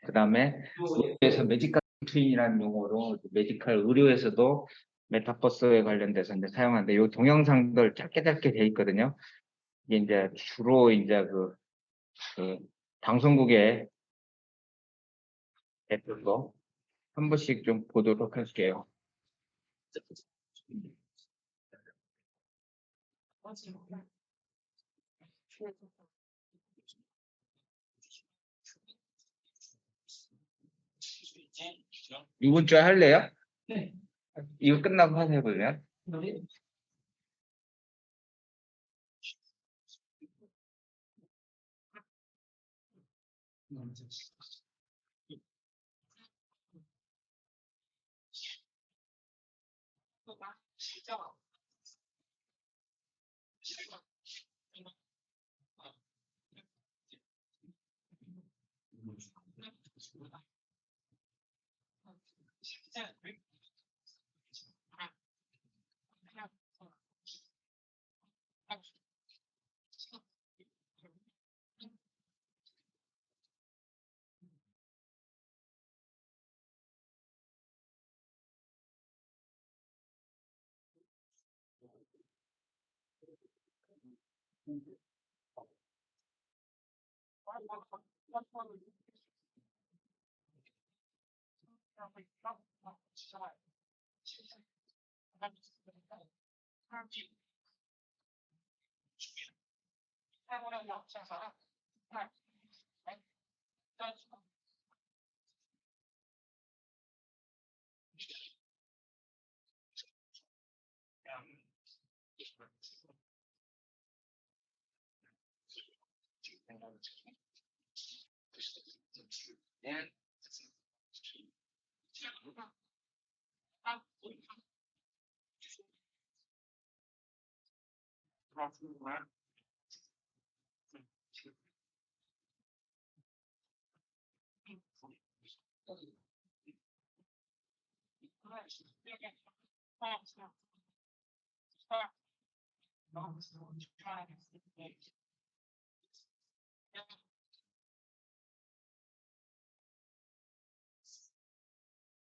그다음에 의료에서 메디컬 트윈이라는 용어로 메디컬 의료에서도 메타버스에 관련돼서 이제 사용하는데 이 동영상들 짧게 돼 있거든요. 이게 이제 주로 이제 그 방송국에 했던 거 한 번씩 좀 보도록 할게요. 이번 주에 할래요? 네. 이거 끝나고 한번 해볼래요? 네.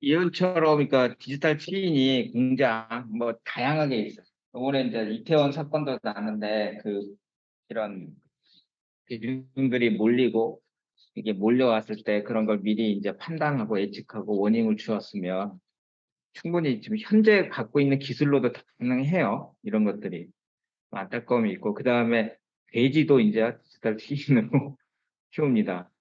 이런처럼 그러니까 디지털 트윈이 공장 뭐 다양하게 있어요. 이번에 이제 이태원 사건도 나는데 이런 대중들이 몰리고 이게 몰려왔을 때 그런 걸 미리 이제 판단하고 예측하고 워닝을 주었으면 충분히 지금 현재 갖고 있는 기술로도 다 가능해요. 이런 것들이 안타까움이 있고 그 다음에 돼지도 이제 디지털 트윈으로 키웁니다.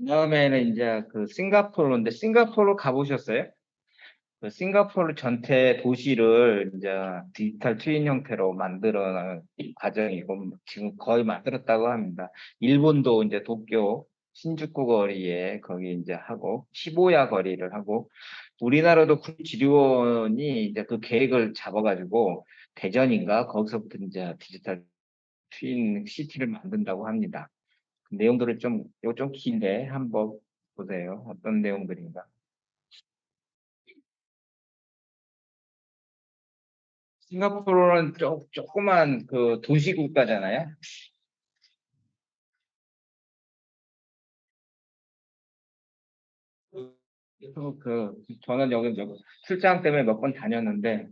다음에는 이제 싱가포르인데 싱가포르 가보셨어요? 싱가포르 전체 도시를 이제 디지털 트윈 형태로 만드는 과정이고 지금 거의 만들었다고 합니다. 일본도 이제 도쿄 신주쿠 거리에 거기 이제 하고 시부야 거리를 하고 우리나라도 국지리원이 이제 그 계획을 잡아가지고 대전인가 거기서부터 이제 디지털 트윈 시티를 만든다고 합니다. 내용들을 이거 좀 긴데 한번 보세요. 어떤 내용들인가. 싱가포르는 조그만 그 도시 국가잖아요. 그래서 저는 여기 출장 때문에 몇 번 다녔는데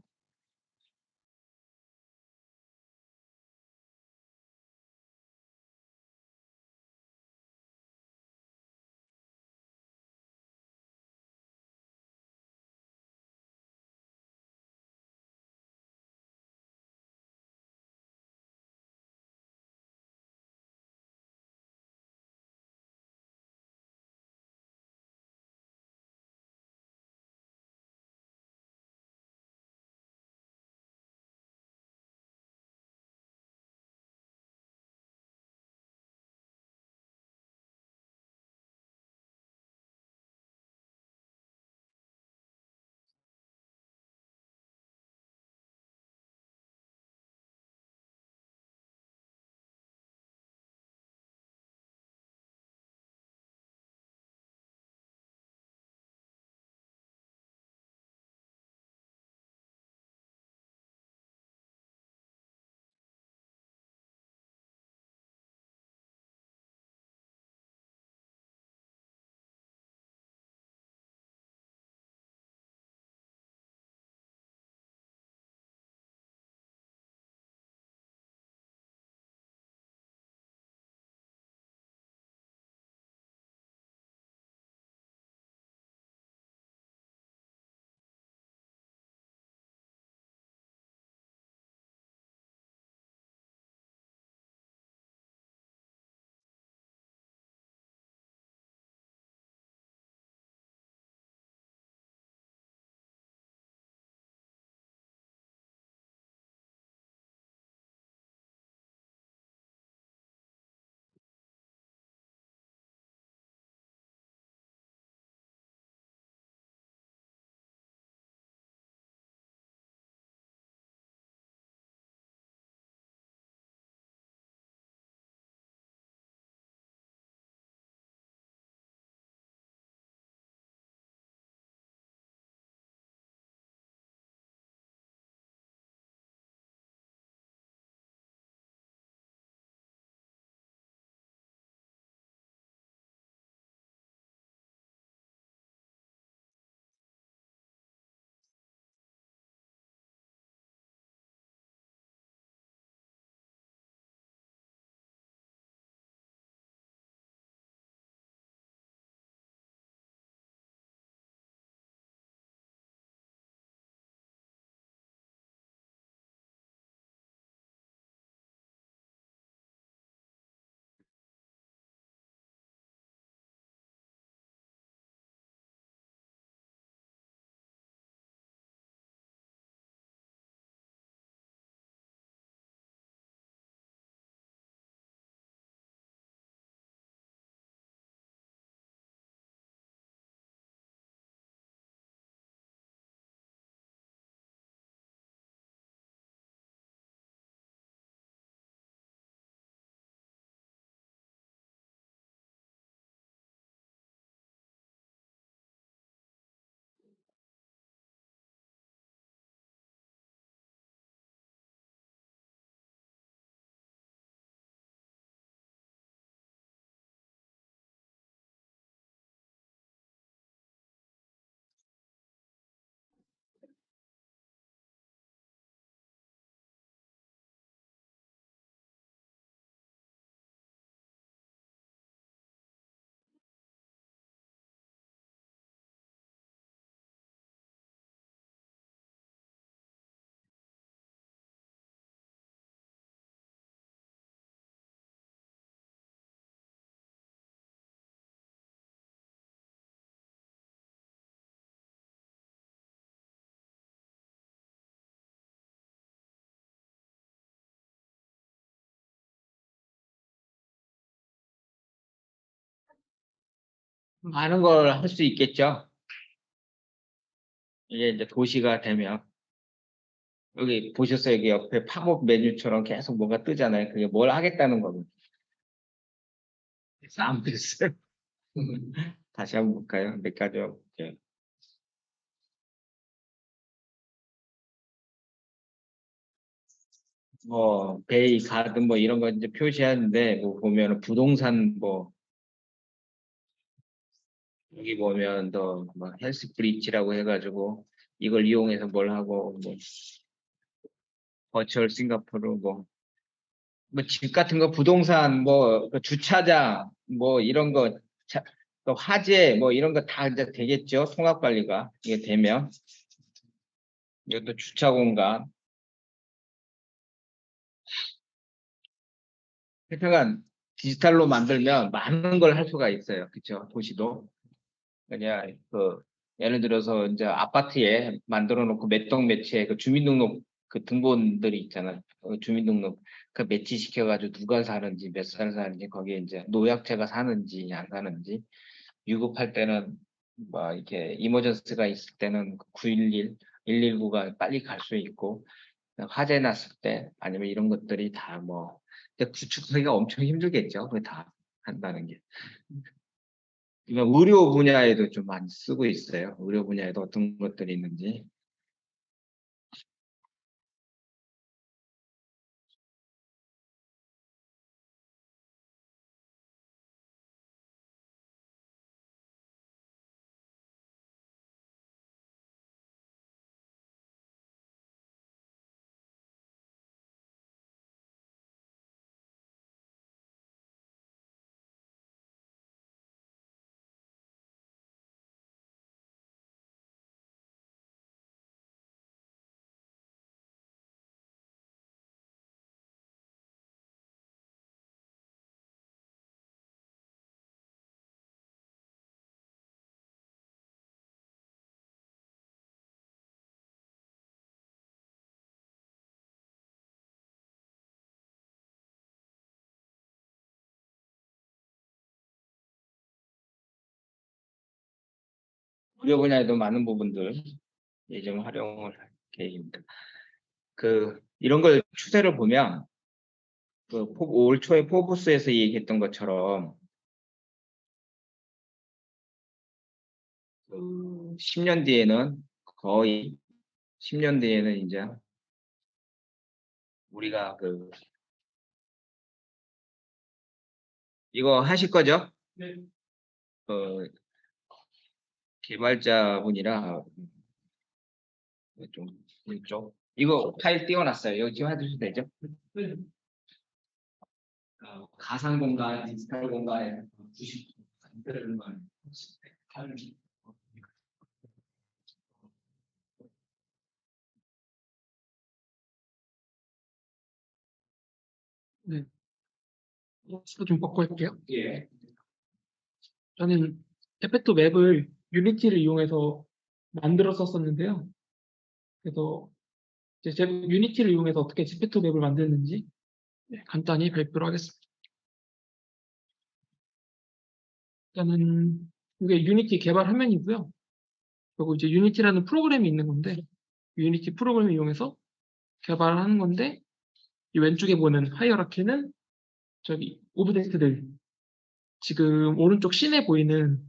많은 걸 할 수 있겠죠. 이게 이제 도시가 되면 여기 보셨어요? 여기 옆에 팝업 메뉴처럼 계속 뭐가 뜨잖아요. 그게 뭘 하겠다는 거거든요. 안 보였어요. 다시 한번 볼까요? 몇 가지 볼게요. 뭐 베이 가든 뭐 이런 거 이제 표시하는데 뭐 보면 부동산 뭐 여기 보면 더뭐 헬스 브릿지라고 해가지고 이걸 이용해서 뭘 하고 뭐 버추얼 싱가포르 뭐 집 같은 거 부동산 뭐그 주차장 뭐 이런 거 또 화재 뭐 이런 거 다 이제 되겠죠. 통합 관리가 이게 되면 이것도 주차 공간 하여튼간 디지털로 만들면 많은 걸 할 수가 있어요. 그렇죠? 도시도 그냥 그 예를 들어서 이제 아파트에 만들어 놓고 몇 동 몇채 그 주민등록 그 등본들이 있잖아요. 주민등록 그 매치시켜 가지고 누가 사는지 몇 살 사는지 거기에 이제 노약자가 사는지 안 사는지 유급할 때는 뭐 이렇게 이머전스가 있을 때는 911, 119가 빨리 갈 수 있고 화재 났을 때 아니면 이런 것들이 다 뭐 구축하기가 엄청 힘들겠죠. 그거 다 한다는 게. 그러니까 의료 분야에도 좀 많이 쓰고 있어요. 의료 분야에도 어떤 것들이 있는지. 의료 분야에도 많은 부분들 예정 활용을 할 계획입니다. 그 이런 걸 추세를 보면 올 초에 포브스에서 얘기했던 것처럼 10년 뒤에는 거의 10년 뒤에는 이제 우리가 이거 하실 거죠? 네. 어, 개발자분이라 좀 이쪽 이거 파일 띄워놨어요. 여기 지금 해주셔도 되죠? 네. 가상 공간, 디지털 공간에 90%만 네, 수도 좀 바꿔 할게요. 예. 저는 에페토 맵을 유니티를 이용해서 만들었었는데요. 그래서 이제 제가 유니티를 이용해서 어떻게 지페토 맵을 만드는지 간단히 발표를 하겠습니다. 일단은 이게 유니티 개발 화면이고요. 그리고 이제 유니티라는 프로그램이 있는 건데 유니티 프로그램을 이용해서 개발을 하는 건데 이 왼쪽에 보는 하이어라키는 저기 오브젝트들 지금 오른쪽 씬에 보이는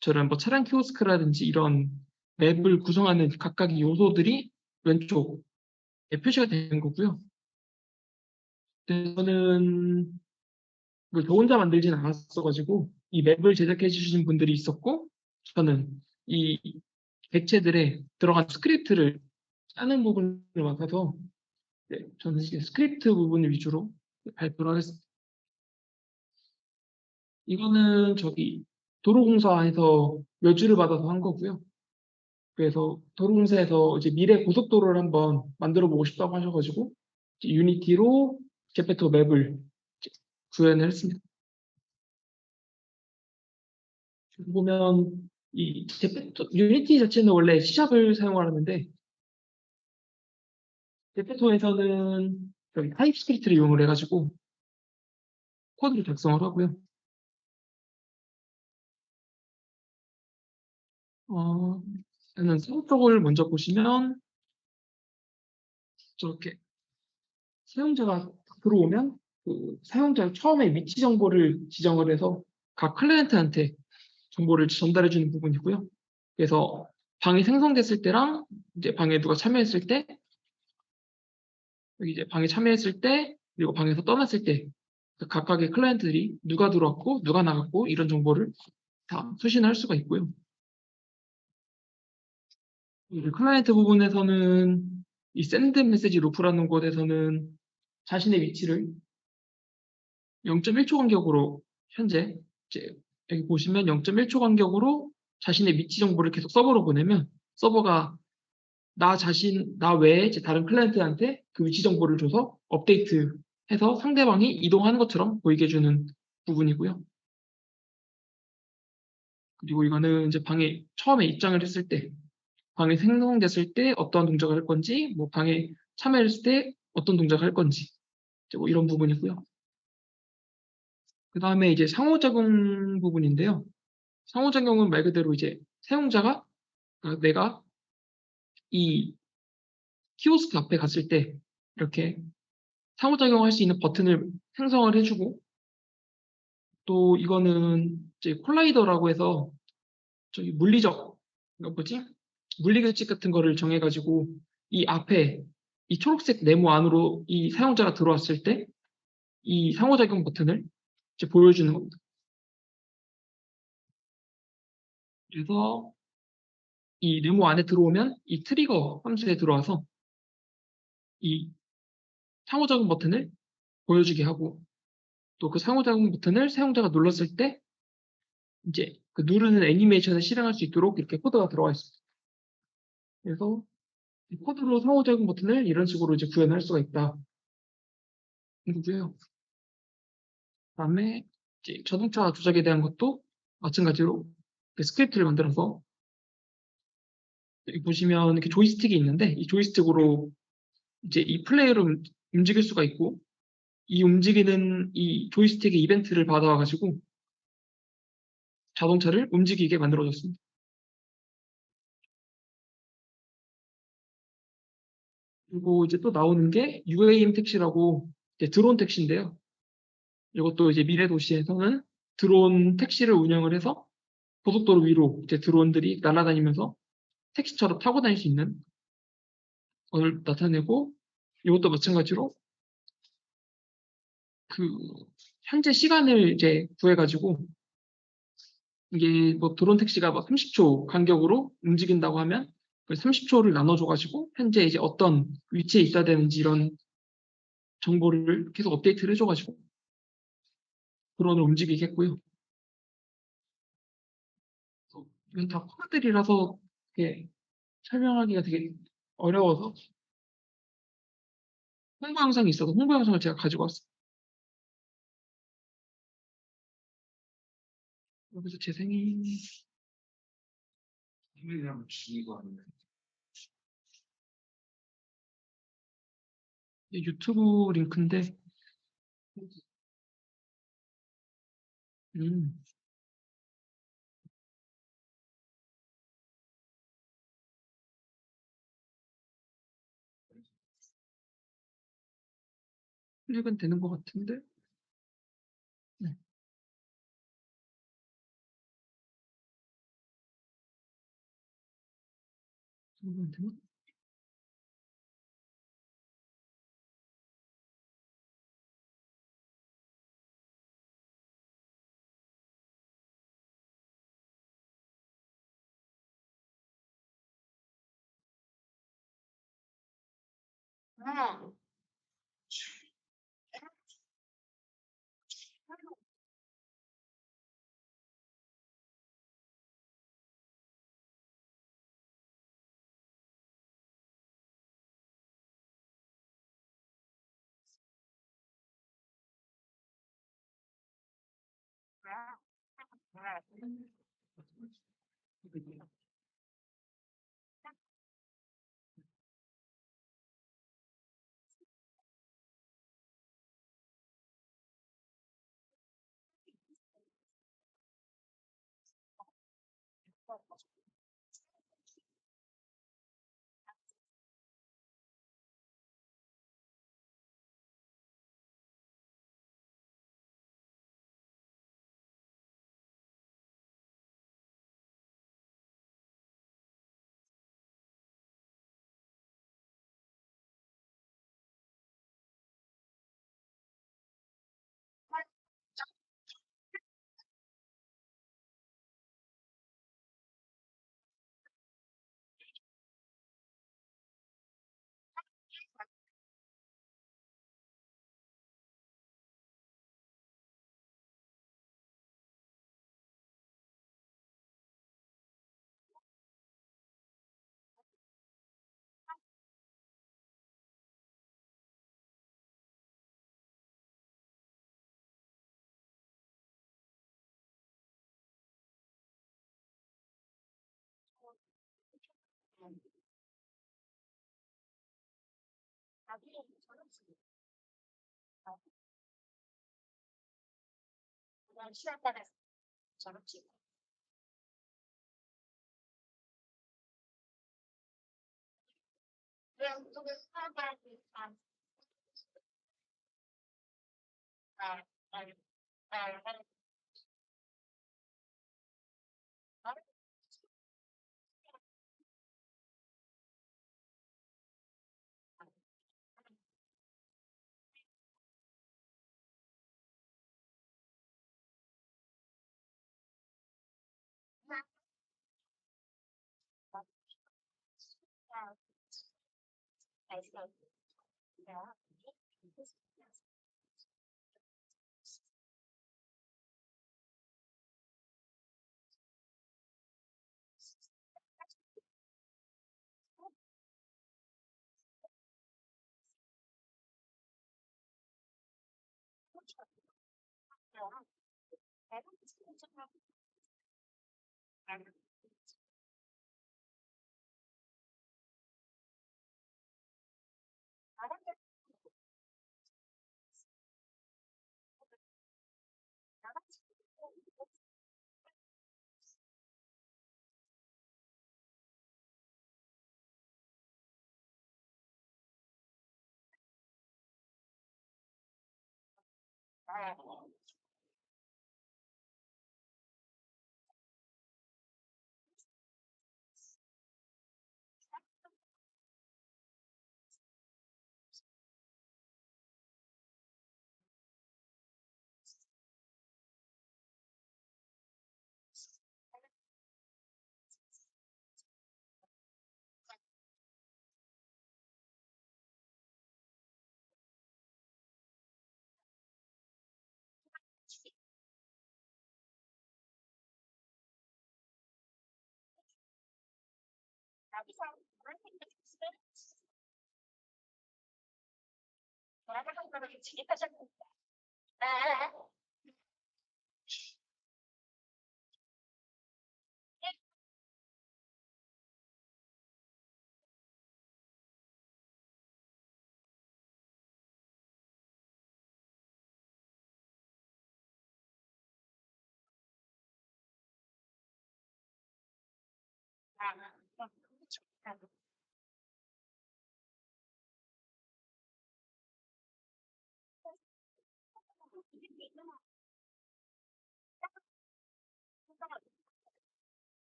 저런 뭐 차량 키오스크라든지 이런 맵을 구성하는 각각의 요소들이 왼쪽에 표시가 되는 거고요. 저는 이걸 저 혼자 만들지는 않았어가지고 이 맵을 제작해 주신 분들이 있었고 저는 이 객체들에 들어간 스크립트를 짜는 부분을 맡아서 네, 저는 이제 스크립트 부분을 위주로 발표를 하겠습니다. 이거는 저기 도로공사에서 외주를 받아서 한 거고요. 그래서 도로공사에서 이제 미래 고속도로를 한번 만들어 보고 싶다고 하셔가지고 유니티로 제페토 맵을 구현을 했습니다. 보면 이 제페토 유니티 자체는 원래 C샵을 사용하는데 제페토에서는 여기 타입스크립트를 이용을 해가지고 코드를 작성을 하고요. 저는 서브 쪽을 먼저 보시면 저렇게 사용자가 들어오면 그 사용자 처음에 위치 정보를 지정을 해서 각 클라이언트한테 정보를 전달해 주는 부분이고요. 그래서 방이 생성됐을 때랑 이제 방에 누가 참여했을 때, 여기 이제 방에 참여했을 때, 그리고 방에서 떠났을 때, 그 각각의 클라이언트들이 누가 들어왔고, 누가 나갔고, 이런 정보를 다 수신할 수가 있고요. 이제 클라이언트 부분에서는 이 샌드 메시지 루프라는 곳에서는 자신의 위치를 0.1초 간격으로 현재 이제 여기 보시면 0.1초 간격으로 자신의 위치 정보를 계속 서버로 보내면 서버가 나 외에 이제 다른 클라이언트한테 그 위치 정보를 줘서 업데이트해서 상대방이 이동하는 것처럼 보이게 해주는 부분이고요. 그리고 이거는 이제 방에 처음에 입장을 했을 때, 방에 생성됐을 때 어떠한 동작을 할 건지, 뭐 방에 참여했을 때 어떤 동작을 할 건지, 이제 뭐 이런 부분이고요. 그 다음에 이제 상호작용 부분인데요. 상호작용은 말 그대로 이제 사용자가, 그러니까 내가 이 키오스크 앞에 갔을 때 이렇게 상호작용할 수 있는 버튼을 생성을 해주고, 또 이거는 이제 콜라이더라고 해서 저기 물리적, 이거 뭐지? 물리규칙 같은 거를 정해가지고 이 앞에 이 초록색 네모 안으로 이 사용자가 들어왔을 때 이 상호작용 버튼을 이제 보여주는 겁니다. 그래서 이 네모 안에 들어오면 이 트리거 함수에 들어와서 이 상호작용 버튼을 보여주게 하고, 또 그 상호작용 버튼을 사용자가 눌렀을 때 이제 그 누르는 애니메이션을 실행할 수 있도록 이렇게 코드가 들어가 있습니다. 그래서 이 코드로 상호작용 버튼을 이런 식으로 이제 구현할 수가 있다. 이거고요. 그다음에 이제 자동차 조작에 대한 것도 마찬가지로 스크립트를 만들어서, 여기 보시면 이렇게 조이스틱이 있는데 이 조이스틱으로 이제 이 플레이어를 움직일 수가 있고, 이 움직이는 이 조이스틱의 이벤트를 받아와가지고 자동차를 움직이게 만들어졌습니다. 그리고 이제 또 나오는 게 UAM 택시라고 이제 드론 택시인데요. 이것도 이제 미래 도시에서는 드론 택시를 운영을 해서 고속도로 위로 이제 드론들이 날아다니면서 택시처럼 타고 다닐 수 있는 걸 나타내고, 이것도 마찬가지로 그 현재 시간을 이제 구해가지고, 이게 뭐 드론 택시가 막 30초 간격으로 움직인다고 하면 그 30초를 나눠줘가지고 현재 이제 어떤 위치에 있어야 되는지 이런 정보를 계속 업데이트를 해줘가지고 드론을 움직이겠고요. 이건 다 코드들이라서 이게 설명하기가 되게 어려워서 홍보 영상이 있어서 홍보 영상을 제가 가지고 왔어요. 여기서 재생이 이메일하면 죽이고 하는 유튜브 링크인데, 음, 클릭은 되는 것 같은데, 네, 클릭은 되나?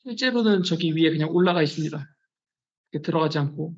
실제로는 저기 위에 그냥 올라가 있습니다. 이렇게 들어가지 않고.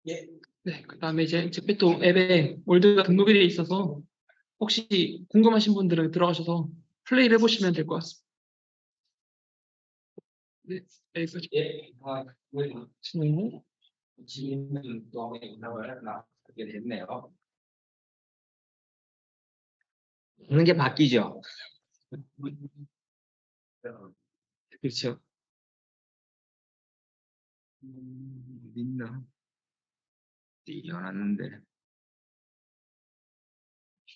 네, 그다음에 이제 제페토 앱에 월드가 등록이 되어 있어서 혹시 궁금하신 분들은 들어가셔서 플레이를 해보시면 될 것 같습니다. 네, 여기까지. 예, 네. 네. 지금 또 영상을 나게 됐네요. 하는 게 바뀌죠. 그렇죠. 어디 있나? 뛰어났는데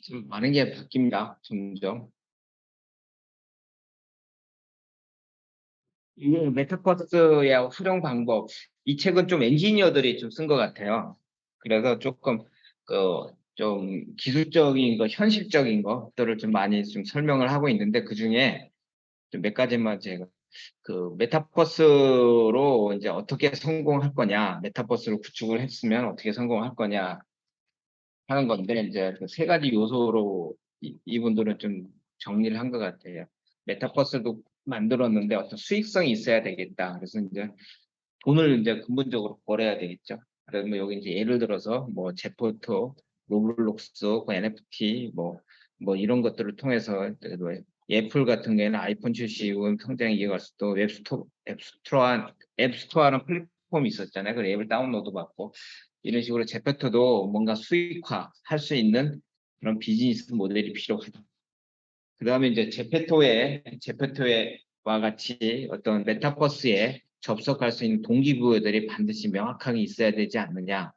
좀 많은 게 바뀝니다. 점점. 이게 메타버스의 활용 방법. 이 책은 좀 엔지니어들이 좀 쓴 것 같아요. 그래서 조금 좀 기술적인 거, 현실적인 것들을 좀 많이 좀 설명을 하고 있는데 그 중에 좀 몇 가지만 제가 그 메타버스로 이제 어떻게 성공할 거냐, 메타버스를 구축을 했으면 어떻게 성공할 거냐 하는 건데 이제 그 세 가지 요소로 이분들은 좀 정리를 한 것 같아요. 메타버스도 만들었는데 어떤 수익성이 있어야 되겠다. 그래서 이제 돈을 이제 근본적으로 벌어야 되겠죠. 그러면 여기 이제 예를 들어서 뭐 제포토, 로블록스, 그 NFT 뭐 이런 것들을 통해서 뭐 애플 같은 경우에는 아이폰 출시 이후 성장에 이어갈 수도 앱스토어라는 플랫폼이 있었잖아요. 그 앱을 다운로드 받고 이런 식으로 제페토도 뭔가 수익화 할 수 있는 그런 비즈니스 모델이 필요하다. 그 다음에 이제 제페토와 같이 어떤 메타버스에 접속할 수 있는 동기부여들이 반드시 명확하게 있어야 되지 않느냐.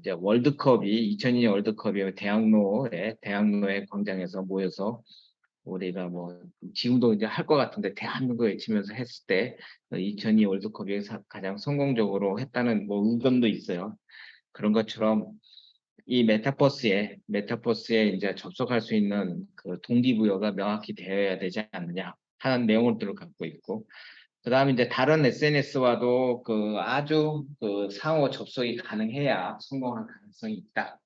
이제 월드컵이 2002년 월드컵이 대학로의 광장에서 모여서 우리가 뭐 지금도 이제 할 것 같은데 대한민국을 외치면서 했을 때 2002 월드컵이 가장 성공적으로 했다는 뭐 의견도 있어요. 그런 것처럼 이 메타버스에 이제 접속할 수 있는 그 동기부여가 명확히 되어야 되지 않느냐 하는 내용들을 갖고 있고, 그 다음에 이제 다른 SNS와도 그 아주 그 상호 접속이 가능해야 성공할 가능성이 있다.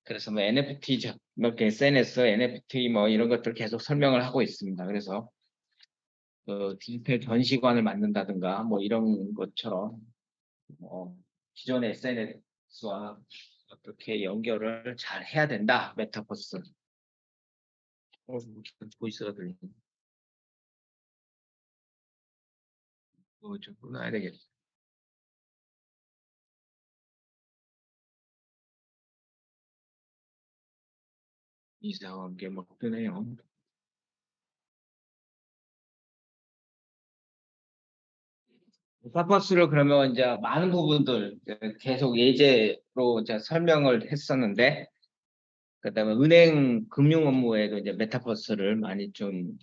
그래서 뭐 NFT, 뭐 SNS, NFT 뭐 이런 것들 계속 설명을 하고 있습니다. 그래서 그 디지털 전시관을 만든다든가 뭐 이런 것처럼 기존의 SNS와 어떻게 연결을 잘 해야 된다. 메타버스. 보이스가 들리네. 좀 끊어야 되겠다. 이상한 게 막 뜨네요. 메타버스를 그러면 이제 많은 부분들 계속 예제로 이제 설명을 했었는데, 그다음에 은행 금융 업무에도 이제 메타버스를 많이 좀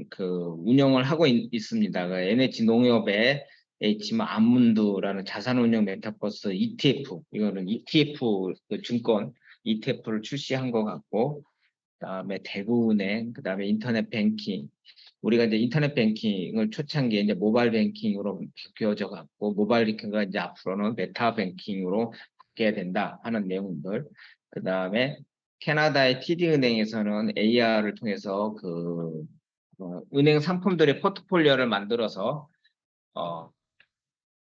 그 운영을 하고 있습니다. 그 NH 농협의 H마 안문두라는 자산운용 메타버스 ETF, 이거는 ETF 그 증권 ETF를 출시한 것 같고, 그다음에 대구은행, 그다음에 인터넷 뱅킹. 우리가 이제 인터넷 뱅킹을 초창기에 이제 모바일 뱅킹으로 바뀌어져 갖고, 모바일 뱅킹가 이제 앞으로는 메타 뱅킹으로 바뀌어야 된다 하는 내용들. 그다음에 캐나다의 TD은행에서는 AR을 통해서 은행 상품들의 포트폴리오를 만들어서 어,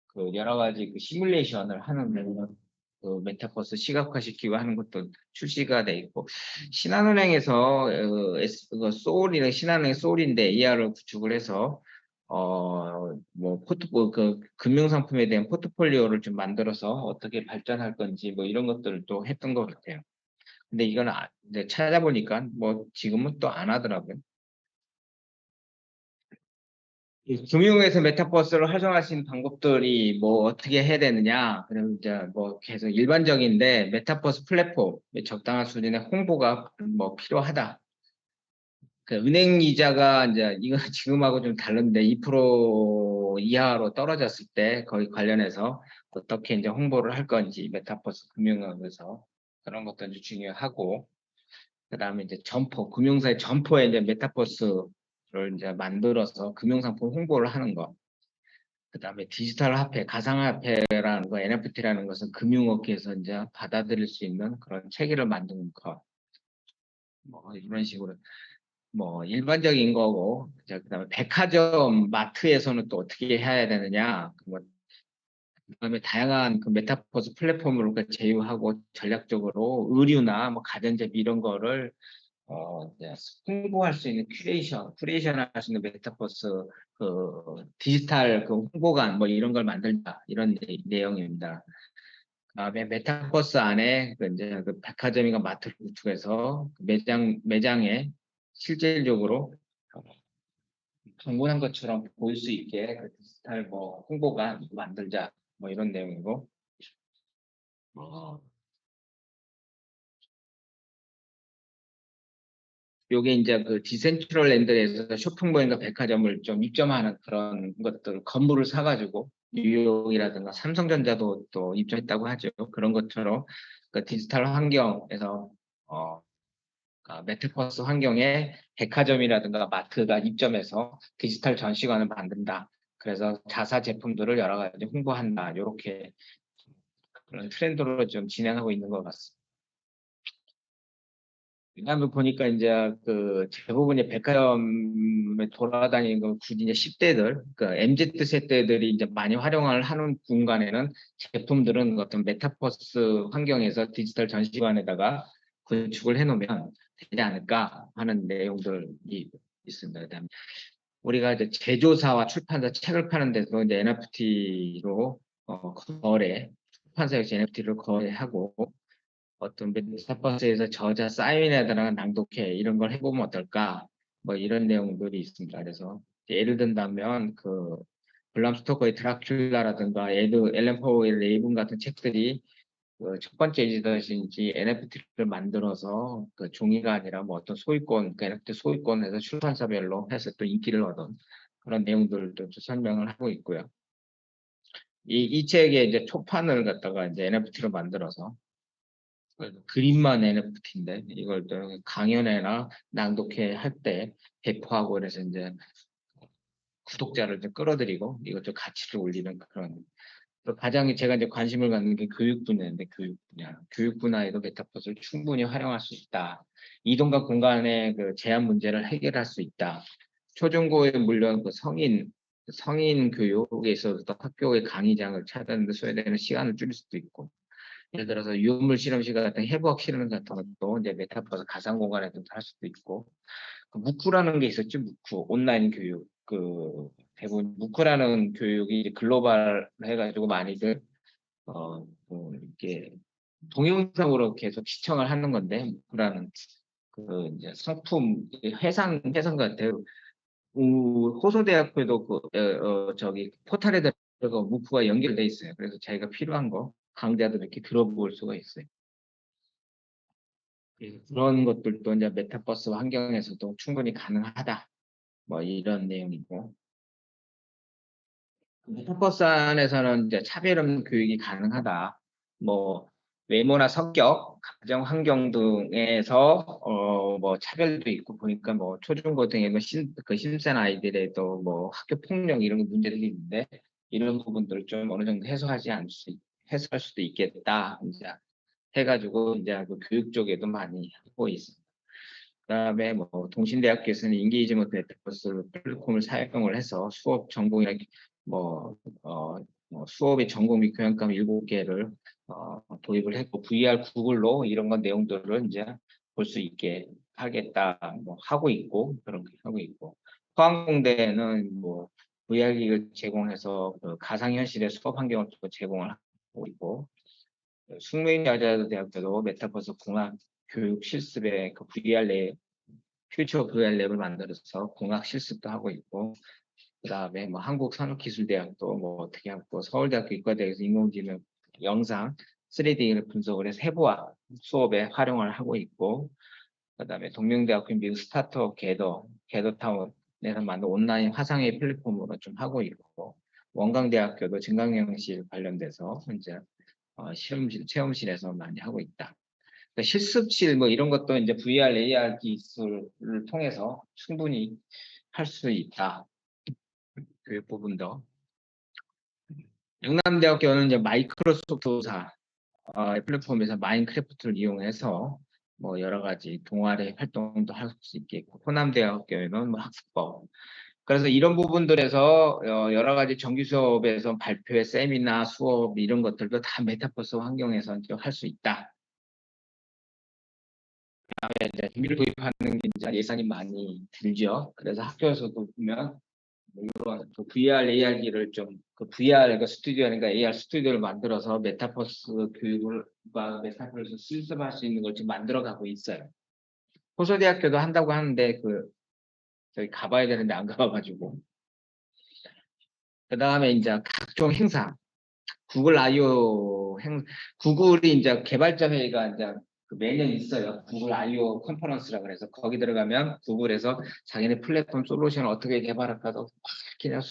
그 여러 가지 그 시뮬레이션을 하는 그 메타버스 시각화시키고 하는 것도 출시가 돼 있고, 신한은행에서 소울이랑 신한은행 소울인데 AR을 구축을 해서 그 금융상품에 대한 포트폴리오를 좀 만들어서 어떻게 발전할 건지 뭐 이런 것들을 또 했던 것 같아요. 근데 이거는 이제 찾아보니까 뭐 지금은 또 안 하더라고요. 이 금융에서 메타버스를 활성화할 수 있는 방법들이 뭐 어떻게 해야 되느냐. 그럼 이제 뭐 계속 일반적인데 메타버스 플랫폼 적당한 수준의 홍보가 뭐 필요하다. 그 은행 이자가 이제 이거 지금하고 좀 다른데 2% 이하로 떨어졌을 때 거기 관련해서 어떻게 이제 홍보를 할 건지 메타버스 금융업에서 그런 것도 이제 중요하고, 그다음에 이제 금융사의 점포에 이제 메타버스를 이제 만들어서 금융상품 홍보를 하는 거. 그다음에 디지털 화폐, 가상화폐라는 거, NFT라는 것은 금융업계에서 이제 받아들일 수 있는 그런 체계를 만드는 거. 뭐 이런 식으로 뭐 일반적인 거고, 그다음에 백화점, 마트에서는 또 어떻게 해야 되느냐. 뭐 그다음에 다양한 그 메타버스 플랫폼을 제휴하고 전략적으로 의류나 뭐 가전제품 이런 거를 이제 홍보할 수 있는 큐레이션 할 수 있는 메타버스 그 디지털 그 홍보관 뭐 이런 걸 만들자 이런 내용입니다. 그다음에 메타버스 안에 그 이제 그 백화점이나 마트를 구축해서 그 매장에 실질적으로 방문한 것처럼 보일 수 있게 그 디지털 뭐 홍보가 만들자 뭐 이런 내용이고 어, 요게 이제 그 디센트럴랜드에서 쇼핑몰과 백화점을 좀 입점하는 그런 것들 건물을 사가지고 뉴욕이라든가 삼성전자도 또 입점했다고 하죠. 그런 것처럼 그 디지털 환경에서 어, 메타버스 환경에 백화점이라든가 마트가 입점해서 디지털 전시관을 만든다. 그래서 자사 제품들을 여러 가지 홍보한다. 이렇게 그런 트렌드로 좀 진행하고 있는 것 같습니다. 그다음에 보니까 이제 그 대부분의 백화점에 돌아다니는 건 굳이 이제 10대들, 그 MZ 세대들이 이제 많이 활용을 하는 공간에는 제품들은 어떤 메타버스 환경에서 디지털 전시관에다가 구축을 해놓으면 되지 않을까 하는 내용들이 있습니다. 그다음에 우리가 이제 제조사와 출판사 책을 파는 데서 이제 NFT로 출판사에서 NFT를 거래하고 어떤 메타버스에서 저자 사인에다가 낭독해 이런 걸 해보면 어떨까? 뭐 이런 내용들이 있습니다. 그래서 예를 든다면 그 블람 스토커의 드라큘라라든가 앨런 포우의 레이븐 같은 책들이 그첫 번째 에디터인지 NFT를 만들어서 그 종이가 아니라 뭐 어떤 소유권, 그 NFT 소유권에서 출판사별로 해서 또 인기를 얻은 그런 내용들도 좀 설명을 하고 있고요. 이 책의 이제 초판을 갖다가 이제 NFT로 만들어서 그림만 NFT인데 이걸 또 강연회나 낭독회 할 때 배포하고 그래서 이제 구독자를 좀 끌어들이고 이것도 가치를 올리는 그런 또 가장 제가 이제 관심을 갖는 게 교육 분야인데 교육 분야에도 메타버스를 충분히 활용할 수 있다. 이동과 공간의 그 제한 문제를 해결할 수 있다. 초중고에 물론 그 성인 교육에 있어서도 학교의 강의장을 찾아내는데 소요되는 시간을 줄일 수도 있고 예를 들어서 유물 실험실 같은 해부학 실험 같은 것도 이제 메타버스 가상 공간에서 할 수도 있고 그 무쿠라는 게 있었죠. 무쿠 온라인 교육 그 대부분 무쿠라는 교육이 이제 글로벌 해가지고 많이들 이렇게 동영상으로 계속 시청을 하는 건데 무쿠라는 그 이제 상품 해상 같아요. 호소대학교도 저기 포탈에 들어가 무쿠가 연결돼 있어요. 그래서 자기가 필요한 거 강좌도 이렇게 들어볼 수가 있어요. 그런 것들도 이제 메타버스 환경에서도 충분히 가능하다. 뭐 이런 내용이고. 메타버스 안에서는 이제 차별 없는 교육이 가능하다. 뭐 외모나 성격, 가정 환경 등에서 뭐 차별도 있고 보니까 뭐 초중고등에 그 신생 아이들에도 뭐 학교 폭력 이런 문제들이 있는데 이런 부분들을 좀 어느 정도 해소할 수도 있겠다. 이제 해가지고 이제 그 교육 쪽에도 많이 하고 있습니다. 그다음에 뭐 동신대학교에서는 인게이지먼트 메타버스 플랫폼을 사용을 해서 수업 전공이나 뭐, 어, 수업의 전공 및 교양감 7개를 도입을 했고 VR 구글로 이런 건 내용들을 이제 볼 수 있게 하겠다 뭐 하고 있고 그런 게 하고 있고 포항공대는 뭐 VR 기기를 제공해서 그 가상현실의 수업 환경을 또 제공을 하고 있고 숙명여자대학교도 메타버스 공학 교육 실습에 그 VR 퓨처 VR 랩을 만들어서 공학 실습도 하고 있고 그다음에 뭐 한국산업기술대학도 뭐 어떻게 하고 서울대학교 이과대학에서 인공지능 영상 3D를 분석을 해서 해부학 수업에 활용을 하고 있고 그다음에 동명대학교 미국 스타트업 게더타운에서 만든 온라인 화상회의 플랫폼으로 좀 하고 있고 원광대학교도 증강현실 관련돼서 이제 체험실에서 많이 하고 있다. 그러니까 실습실 뭐 이런 것도 이제 VR, AR 기술을 통해서 충분히 할 수 있다. 그 부분도. 영남대학교는 이제 마이크로소프트사 플랫폼에서 마인크래프트를 이용해서 뭐 여러 가지 동아리 활동도 할 수 있겠고, 호남대학교에는 뭐 학습법, 그래서 이런 부분들에서 여러 가지 정규 수업에서 발표회, 세미나, 수업 이런 것들도 다 메타버스 환경에서 할 수 있다. 그다음에 이제 준비를 도입하는 게 이제 예산이 많이 들죠. 그래서 학교에서도 보면 이런 그 VR, AR기를 좀 그 VR 그 스튜디오니까 AR 스튜디오를 만들어서 메타버스 교육을 메타버스 실습할 수 있는 걸 지금 만들어가고 있어요. 호서대학교도 한다고 하는데 그 저희 가봐야 되는데 안 가봐가지고. 그 다음에 이제 각종 행사, 구글 I/O 구글이 이제 개발자 회의가 이제 그 매년 있어요. 구글 I/O 컨퍼런스라 그래서 거기 들어가면 구글에서 자기네 플랫폼 솔루션을 어떻게 개발할까도 그냥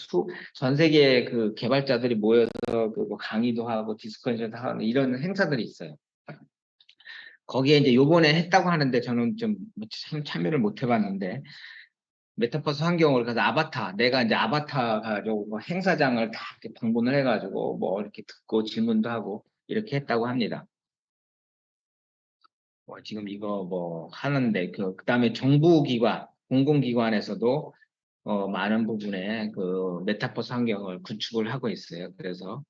전 세계 그 개발자들이 모여서 그뭐 강의도 하고 디스커션도 하고 이런 행사들이 있어요. 거기에 이제 요번에 했다고 하는데 저는 좀 참여를 못 해봤는데 메타버스 환경을 가서 내가 이제 아바타 가지고 뭐 행사장을 다 이렇게 방문을 해가지고 뭐 이렇게 듣고 질문도 하고 이렇게 했다고 합니다. 지금 이거 뭐 하는데 그다음에 정부기관, 공공기관에서도 많은 부분에 그 메타버스 환경을 구축을 하고 있어요. 그래서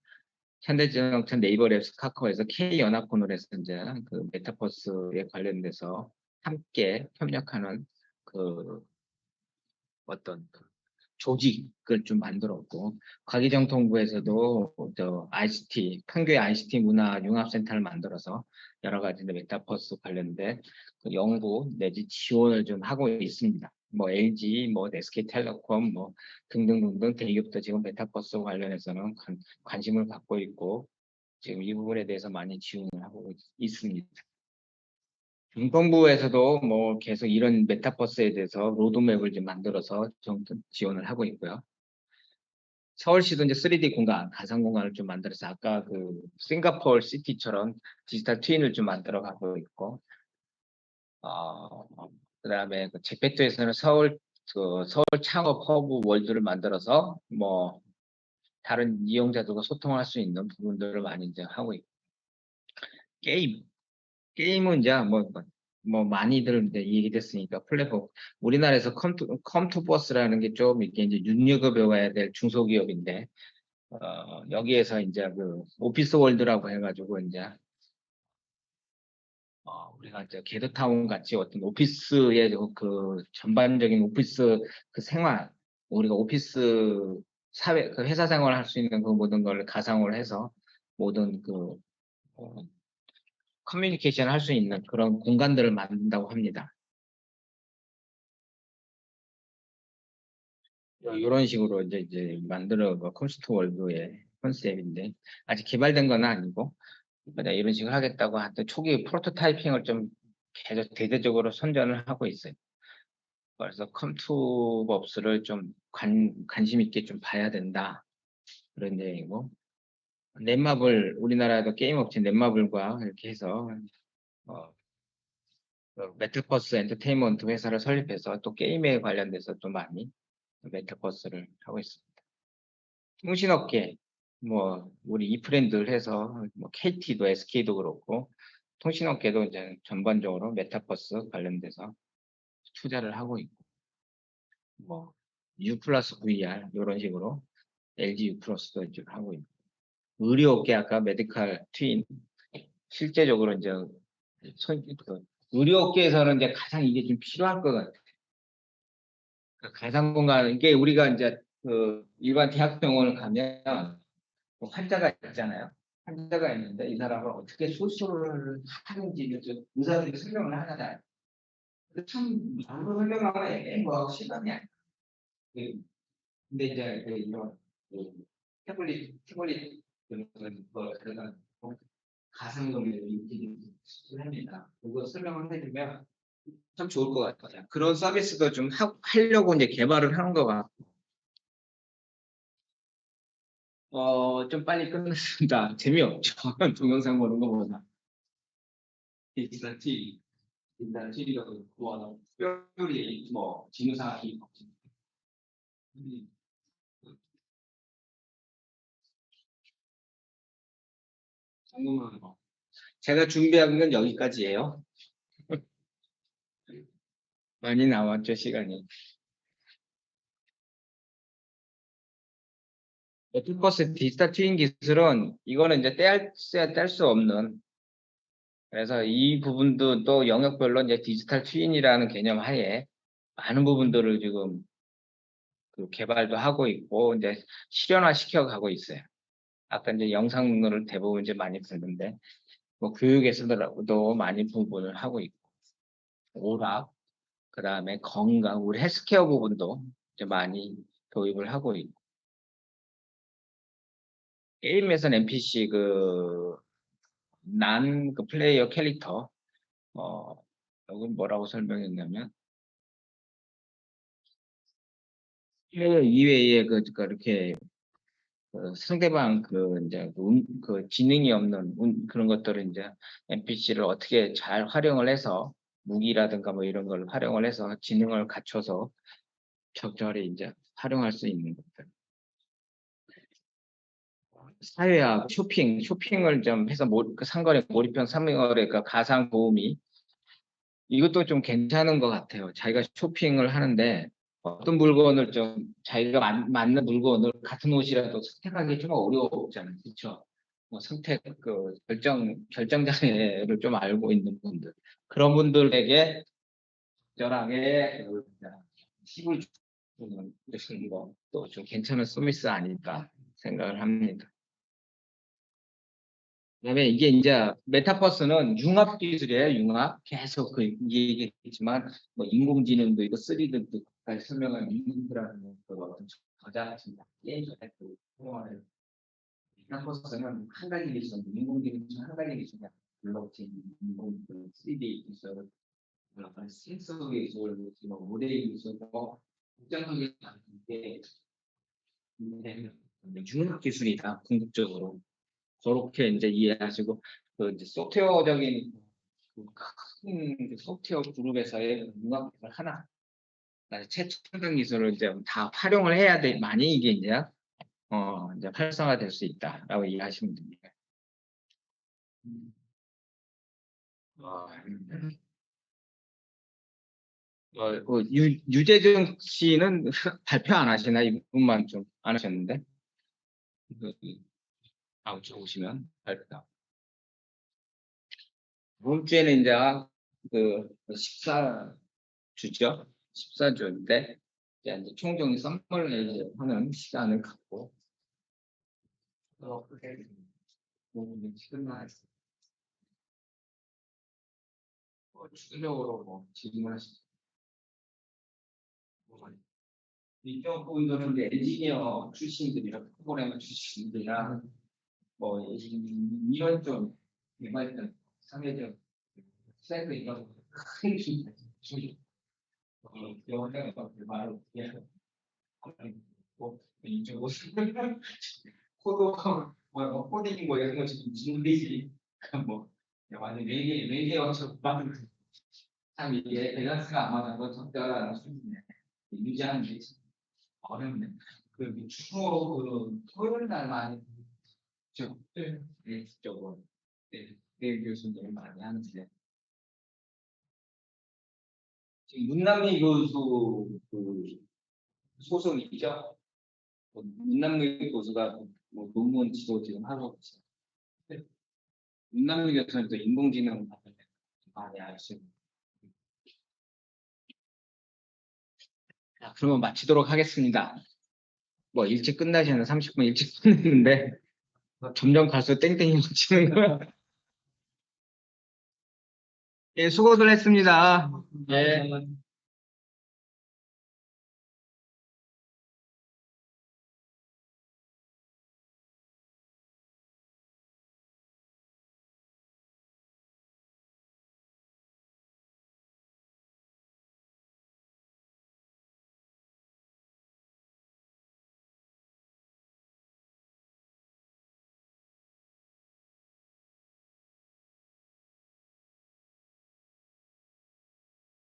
현대자동차, 네이버랩스, 카카오에서 K연합군을 해서 이제 그 메타버스에 관련돼서 함께 협력하는 그 어떤 그 조직을 좀 만들었고 과기정통부에서도 저 ICT 판교에 ICT 문화 융합센터를 만들어서 여러 가지 메타버스 관련된 그 연구 내지 지원을 좀 하고 있습니다. 뭐 LG, 뭐 SK텔레콤, 뭐 등등등등 대기업도 지금 메타버스 관련해서는 관심을 갖고 있고 지금 이 부분에 대해서 많이 지원을 하고 있습니다. 중정부에서도 뭐 계속 이런 메타버스에 대해서 로드맵을 좀 만들어서 지원을 하고 있고요. 서울시도 이제 3D 공간, 가상 공간을 좀 만들어서 아까 그 싱가포르 시티처럼 디지털 트윈을 좀 만들어 가고 있고, 그다음에 그 제페토에서는 서울 창업 허브 월드를 만들어서 뭐 다른 이용자들과 소통할 수 있는 부분들을 많이 이제 하고 있고, 게임. 게임은 이제 뭐 많이들 이제 얘기됐으니까 플랫폼 우리나라에서 컴투버스라는 게 좀 이렇게 이제 눈여겨봐야 될 중소기업인데 여기에서 이제 그 오피스 월드라고 해가지고 이제 우리가 이제 게드타운 같이 어떤 오피스의 그 전반적인 오피스 그 생활 우리가 오피스 사회 그 회사 생활을 할 수 있는 그 모든 걸 가상으로 해서 모든 그 어, 커뮤니케이션 할 수 있는 그런 공간들을 만든다고 합니다. 이런 식으로 이제 만들어 컴퓨터 월드의 컨셉인데 아직 개발된 건 아니고 그냥 이런 식으로 하겠다고 하여튼 초기 프로토타이핑을 좀 계속 대대적으로 선전을 하고 있어요. 그래서 컴투버스를 좀 관심 있게 좀 봐야 된다 그런 얘기고 넷마블 우리나라에도 게임 업체 넷마블과 이렇게 해서 어, 그 메타버스 엔터테인먼트 회사를 설립해서 또 게임에 관련돼서 또 많이 메타버스를 하고 있습니다. 통신업계 뭐 우리 이프랜드를 해서 뭐 KT도 SK도 그렇고 통신업계도 이제 전반적으로 메타버스 관련돼서 투자를 하고 있고 뭐 U 플러스 VR 이런 식으로 LG U 플러스도 이제 하고 있고 의료업계 아까 메디칼 트윈 실제적으로 이제 의료업계에서는 이제 가장 이게 좀 필요할 것 같아요. 가상 공간 이게 우리가 이제 그 일반 대학병원을 가면 환자가 있잖아요. 환자가 있는데 이 사람을 어떻게 수술을 하는지 의사들이 설명을 하잖아요. 참 말로 설명하면 애매모호하고 시간이 안 돼. 근데 이제 이런 그 태블릿 그런 가상점에 수술합니다. 그거 설명을 해주면 참 좋을 것 같아요. 그런 서비스도 좀 하려고 이제 개발을 하는 것 같고. 좀 빨리 끝났습니다. 재미없죠. 동영상 보는 것보다. 디지털 TV, 디지털 TV도 뭐, 뼈리, 뭐, 진우상이 궁금한 거. 제가 준비한 건 여기까지예요. 많이 나왔죠, 시간이. 메타버스 디지털 트윈 기술은 이거는 이제 뗄 수 없는, 그래서 이 부분도 또 영역별로 이제 디지털 트윈이라는 개념 하에 많은 부분들을 지금 그 개발도 하고 있고 이제 실현화 시켜 가고 있어요. 아까 이제 영상을 대부분 이제 많이 보는데 뭐 교육에서도 많이 부분을 하고 있고 오락, 그다음에 건강, 우리 헬스케어 부분도 이제 많이 도입을 하고 있고 게임에서는 NPC 그 플레이어 캐릭터 여기 뭐라고 설명했냐면 플레이어 이외에 이렇게 상대방 이제 그 지능이 없는 그런 것들을 이제 NPC를 어떻게 잘 활용을 해서 무기라든가 뭐 이런 걸 활용을 해서 지능을 갖춰서 적절히 이제 활용할 수 있는 것들. 사회학, 쇼핑을 좀 해서 그 상거래, 몰입형 상거래, 그 가상 도우미 이것도 좀 괜찮은 것 같아요. 자기가 쇼핑을 하는데 어떤 물건을 좀 자기가 맞는 물건을 같은 옷이라도 선택하기 좀 어려웠잖아요. 그렇죠? 뭐 선택 결정장애를 좀 알고 있는 분들 그런 분들에게 적절하게 팁을 주는 것도 좀 괜찮은 서비스 아닐까 생각을 합니다. 그다음에 이게 이제 메타버스는 융합 기술이에요. 융합 계속 그 얘기했지만 뭐 인공지능도 이거 3D도 까지 설명한 인공지능이라는 그 어떤 저자 같은 게임 전에 그 사용하는 메타버스는 한 가지 기술, 인공지능 중 한 가지 기술이야. 블록체인, 인공 그 3D 기술, 약간 센서 기술, 뭐 모델 기술, 뭐 복잡하게 게 융합 기술이다. 궁극적으로. 그렇게 이제 이해하시고 그 이제 소프트웨어적인 큰 소프트웨어 그룹에서의 융합 기술 하나, 최첨단 기술을 이제 다 활용을 해야 돼. 많이 이게 이제 활성화될 수 있다라고 이해하시면 됩니다. 어, 유재정 씨는 발표 안 하시나? 이분만 좀 안 하셨는데 다음 주 오시면 발표. 다음 주에는 이제 그 14주죠. 14주인데 이제 총정리 선물을 하는 시간을 갖고 그렇게 끝나 추가적으로 뭐 질문하시죠. 이쪽 분들은 이제 엔지니어 출신들이라 프로그래머 출신들이라 뭐 이런 좀 개발된 상대적 세트 이런 큰 주의 영어가 말을 뭐 이쪽으로 코드 뭐 코딩 뭐 이런 거 지금 준비지 뭐 완전 외계 어처럼 참 이게 밸런스가 안 맞아서 적절한 수준에 유지하는 게 어렵네. 주로 토요일 날 많이 죠. 네, 쪽으로 네, 교수님이 많이 하는데 지금 문남미 교수 소속이죠. 문남미 교수가 뭐 논문 지도 지금 하고 있어요. 문남미 교수는 또 인공지능 많이 아시고. 자, 그러면 마치도록 하겠습니다. 뭐 일찍 끝나시는 30분 일찍 끝냈는데 점점 갈수록 땡땡이 맞히는 거야. 예, 수고들 했습니다. 예.